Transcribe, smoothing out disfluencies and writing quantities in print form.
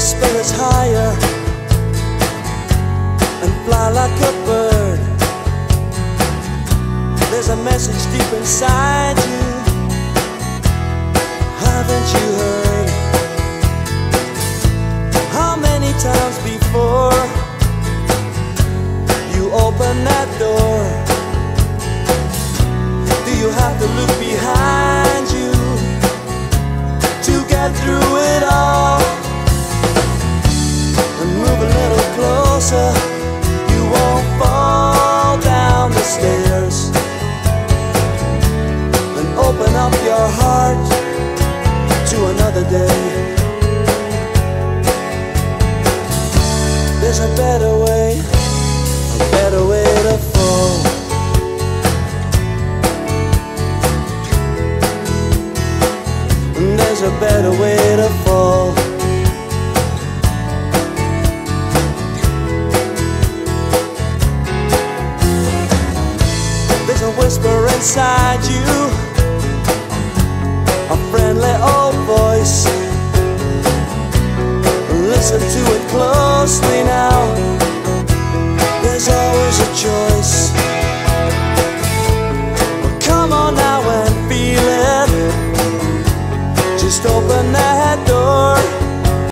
spirits higher and fly like a bird. There's a message deep inside you. Haven't you heard? How many times before you open that door? Do you have to look behind you to get through it all? And move a little closer, you won't fall down the stairs. And open up your heart to another day. There's a better way to fall. And there's a better way to fall. There's a whisper inside you, a friendly old voice. Listen to it closely.